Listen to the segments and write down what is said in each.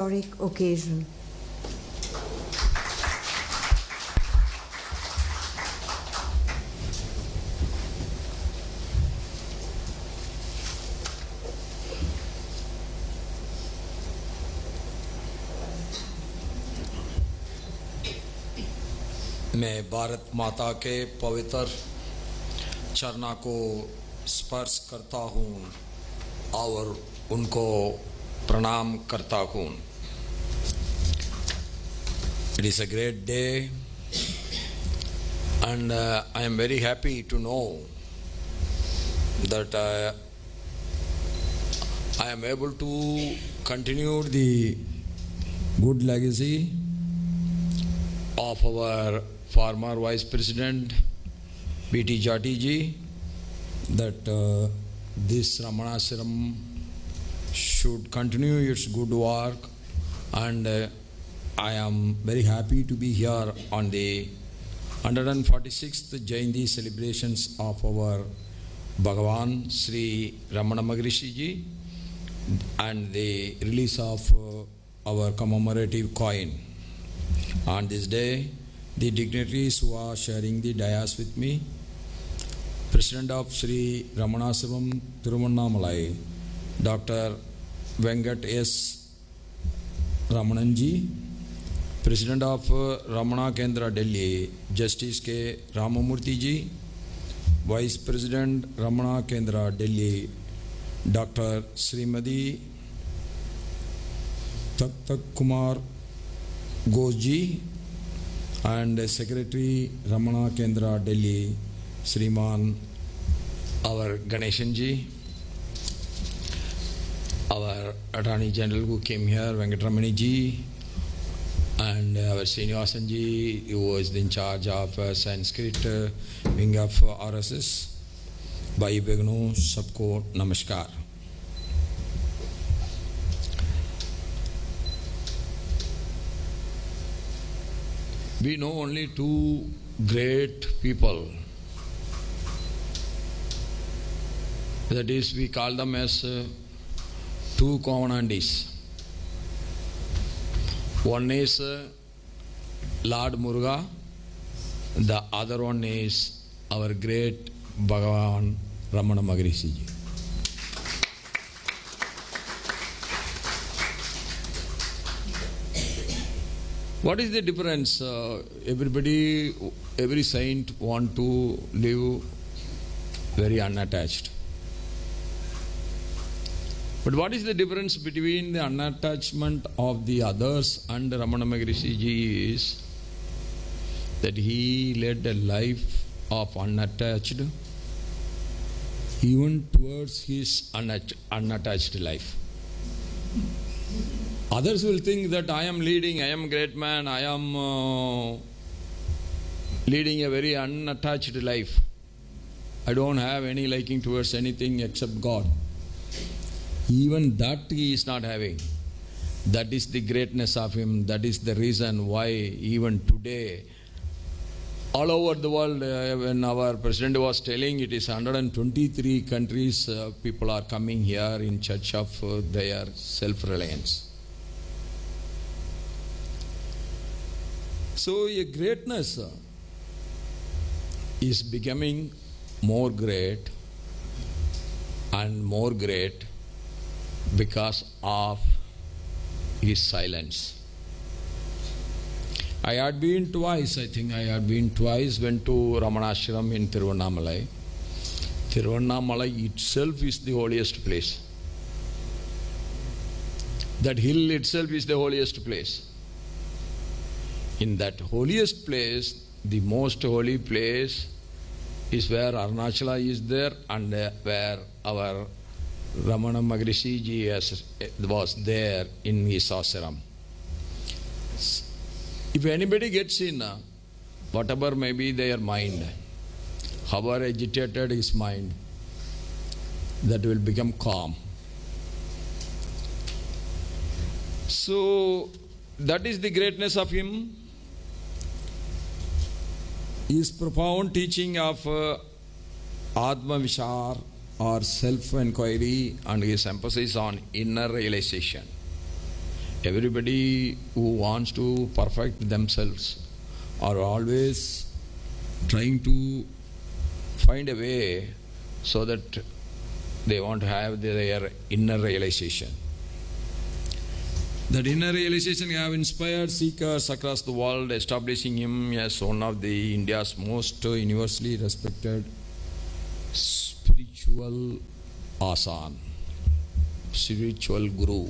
historic occasion. मैं भारत माता के पवित्र चरणों को स्पर्श करता हूँ और उनको प्रणाम करता हूँ. It is a great day and I am very happy to know that I am able to continue the good legacy of our former Vice President B.T. Jati ji, that this Ramana Ashram should continue its good work, and I am very happy to be here on the 146th Jayanti celebrations of our Bhagavan Sri Ramana Maharshi ji and the release of our commemorative coin. On this day, the dignitaries who are sharing the dais with me, President of Sri Ramana Ashram Tiruvannamalai, Dr. Venkat S. Ramananji, President of Ramana Kendra Delhi, Justice K. Ramamurthy ji, Vice President Ramana Kendra Delhi, Dr. Srimadi Tak Kumar Ghosh, and Secretary Ramana Kendra Delhi, Sriman our Ganeshan ji, our Attorney General who came here, Venkatramani ji, and our Srinivasan ji, who was in charge of Sanskrit wing of RSS. Bhai Begno, sabko namaskar. We know only two great people. That is, we call them as two covenantees. One is Lord Muruga, the other one is our great Bhagavan Ramana Maharshi ji. What is the difference? Every saint want to live very unattached. But what is the difference between the unattachment of the others and Ramana Maharshi ji is that he led a life of unattached even towards his unattached life. Others will think that I am leading, I am a great man, I am leading a very unattached life. I don't have any liking towards anything except God. Even that he is not having. That is the greatness of him. That is the reason why even today, all over the world, when our president was telling it is 123 countries, people are coming here in search of their self-reliance. So a greatness is becoming more great and more great because of his silence. I had been twice, went to Ramana Ashram in Tiruvannamalai. Tiruvannamalai itself is the holiest place. That hill itself is the holiest place. In that holiest place, the most holy place is where Arunachala is there and where our Ramana Maharshi ji was there in his ashram. If anybody gets in, whatever may be their mind, however agitated his mind, that will become calm. So, that is the greatness of him. His profound teaching of Atma Vishar or self-inquiry and his emphasis on inner realization Everybody who wants to perfect themselves are always trying to find a way so that they want to have their inner realization. That inner realization have inspired seekers across the world, establishing him as one of the India's most universally respected spiritual asan, spiritual guru.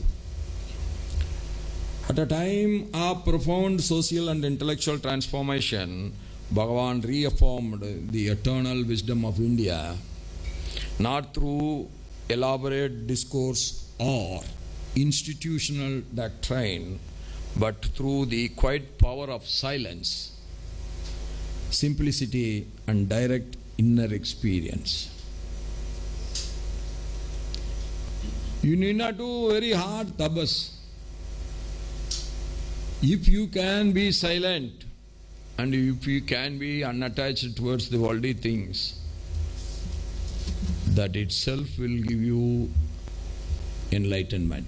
At a time of profound social and intellectual transformation, Bhagavan reaffirmed the eternal wisdom of India, not through elaborate discourse or institutional doctrine, but through the quiet power of silence, simplicity, and direct inner experience. You need not do very hard tapas. If you can be silent and if you can be unattached towards the worldly things, that itself will give you enlightenment.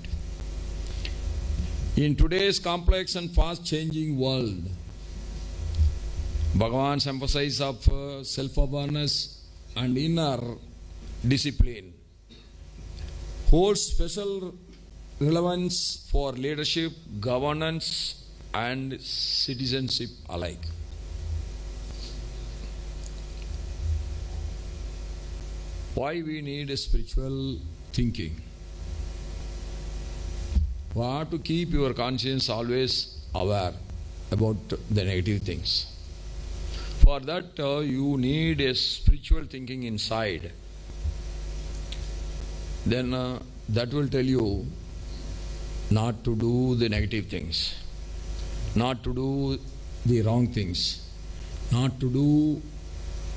In today's complex and fast-changing world, Bhagavan's emphasis of self-awareness and inner discipline holds special relevance for leadership, governance, and citizenship alike. Why we need a spiritual thinking? You have to keep your conscience always aware about the negative things. For that, you need a spiritual thinking inside. Then that will tell you not to do the negative things, not to do the wrong things, not to do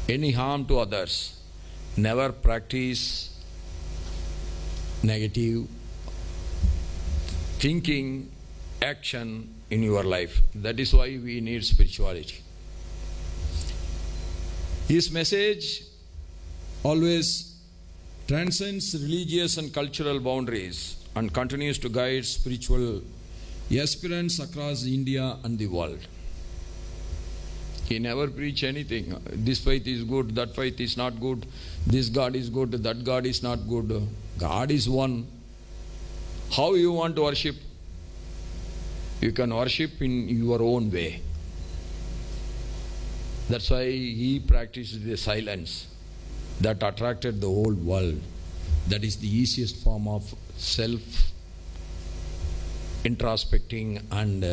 any harm to others. Never practice negative thinking, action in your life. That is why we need spirituality. His message always transcends religious and cultural boundaries and continues to guide spiritual aspirants across India and the world. He never preached anything. This faith is good, that faith is not good, this God is good, that God is not good. God is one. How you want to worship? You can worship in your own way. That's why he practiced the silence that attracted the whole world. That is the easiest form of self-introspecting and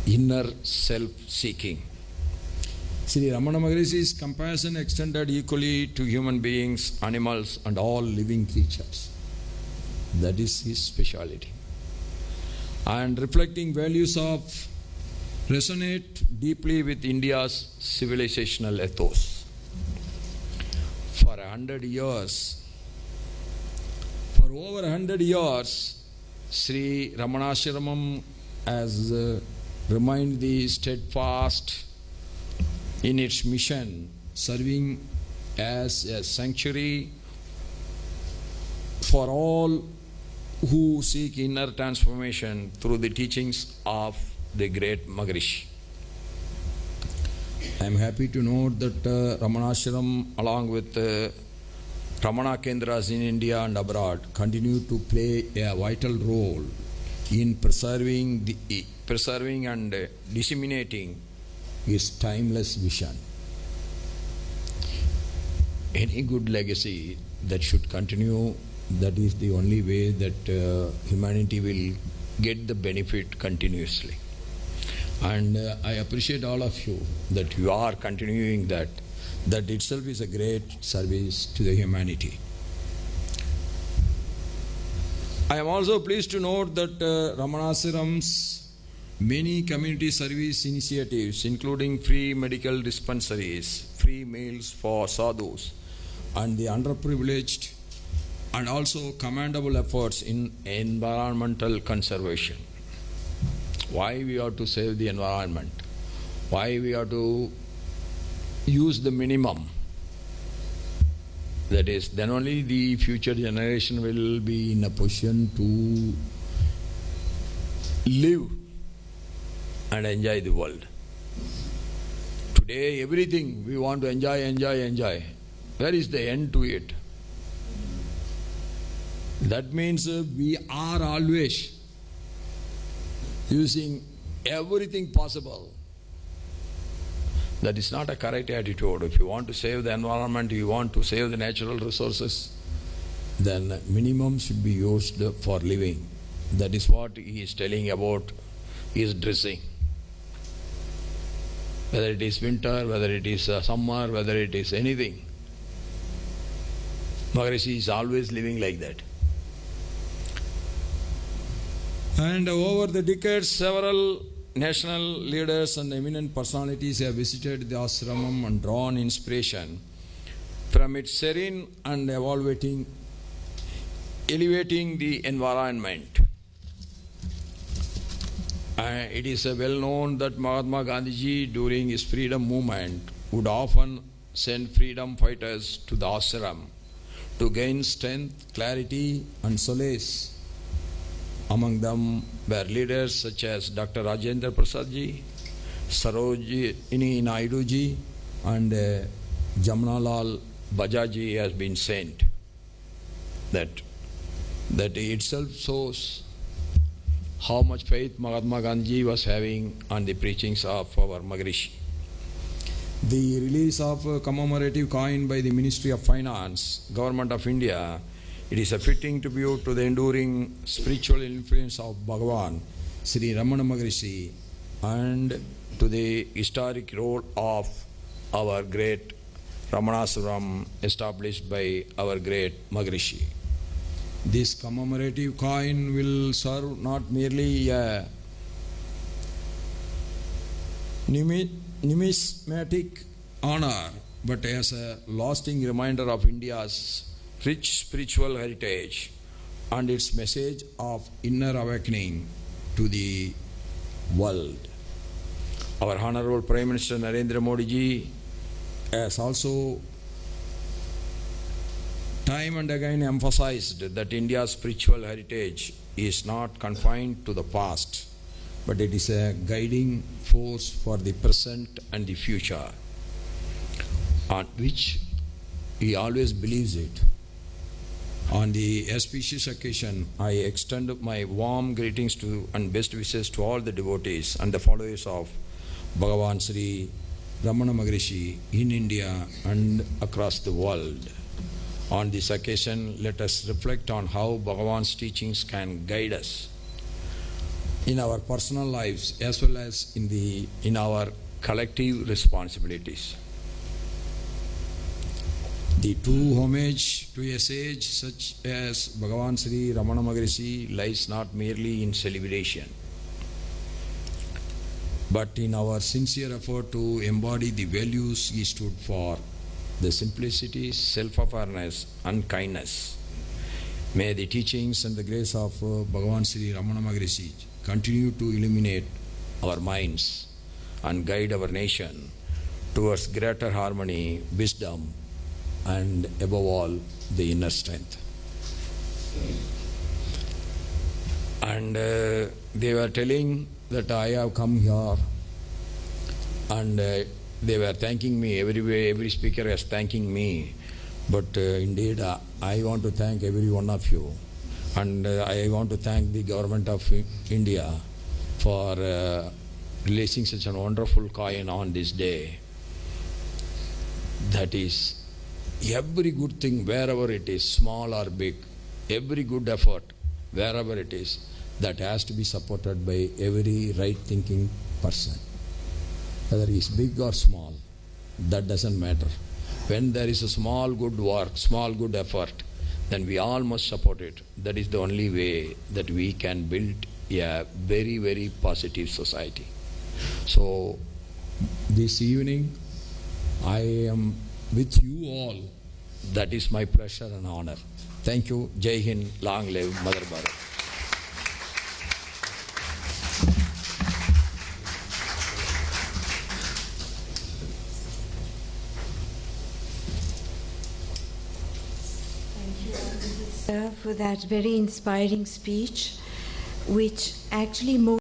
inner self-seeking. Sri Ramana Maharshi's compassion extended equally to human beings, animals, and all living creatures. That is his speciality. And reflecting values of resonate deeply with India's civilizational ethos. For over 100 years, Sri Ramanashramam has remained the steadfast in its mission, serving as a sanctuary for all who seek inner transformation through the teachings of the great Maharshi. I am happy to note that Ramanashram, along with Ramana Kendras in India and abroad, continue to play a vital role in preserving and disseminating his timeless vision. Any good legacy that should continue, that is the only way that humanity will get the benefit continuously. And I appreciate all of you that you are continuing that. That itself is a great service to the humanity. I am also pleased to note that Ramanashram's many community service initiatives, including free medical dispensaries, free meals for sadhus, and the underprivileged, and also commendable efforts in environmental conservation. Why we have to save the environment? Why we have to use the minimum? That is, then only the future generation will be in a position to live and enjoy the world. Today, everything we want to enjoy. Where is the end to it? That means we are always using everything possible. That is not a correct attitude. If you want to save the environment, you want to save the natural resources, then minimum should be used for living. That is what he is telling about his dressing. Whether it is winter, whether it is summer, whether it is anything. Maharshi is always living like that. And over the decades, several national leaders and eminent personalities have visited the ashramam and drawn inspiration from its serene and elevating the environment. It is well known that Mahatma Gandhiji, during his freedom movement, would often send freedom fighters to the ashram to gain strength, clarity and solace. Among them were leaders such as Dr. Rajendra Prasadji, Sarojini Naiduji and Jamnalal Bajaji has been sent. That itself shows how much faith Mahatma Gandhi was having on the preachings of our Maharshi. The release of a commemorative coin by the Ministry of Finance, Government of India, it is a fitting tribute to the enduring spiritual influence of Bhagavan, Sri Ramana Maharshi, and to the historic role of our great Ramanaswaram established by our great Maharshi. This commemorative coin will serve not merely a numismatic honor, but as a lasting reminder of India's rich spiritual heritage and its message of inner awakening to the world. Our Honorable Prime Minister Narendra Modi ji has also time and again emphasized that India's spiritual heritage is not confined to the past, but it is a guiding force for the present and the future, on which he always believes it. On the auspicious occasion, I extend my warm greetings to and best wishes to all the devotees and the followers of Bhagavan Sri Ramana Maharshi in India and across the world. On this occasion, let us reflect on how Bhagavan's teachings can guide us in our personal lives as well as in our collective responsibilities. The true homage to a sage such as Bhagavan Sri Ramana Maharshi lies not merely in celebration, but in our sincere effort to embody the values he stood for: the simplicity, self-awareness and kindness. May the teachings and the grace of Bhagavan Sri Ramana Maharshi continue to illuminate our minds and guide our nation towards greater harmony, wisdom, and above all, the inner strength. And they were telling that I have come here, and they were thanking me everywhere. Every speaker was thanking me, but indeed I want to thank every one of you, and I want to thank the government of India for releasing such a wonderful coin on this day. That is, every good thing, wherever it is, small or big, every good effort, wherever it is, that has to be supported by every right-thinking person. Whether he is big or small, that doesn't matter. When there is a small good work, small good effort, then we all must support it. That is the only way that we can build a very, very positive society. So, this evening, I am with you all. That is my pleasure and honor. Thank you. Jai Hind. Long live Mother Bharat. Thank you, sir, for that very inspiring speech, which actually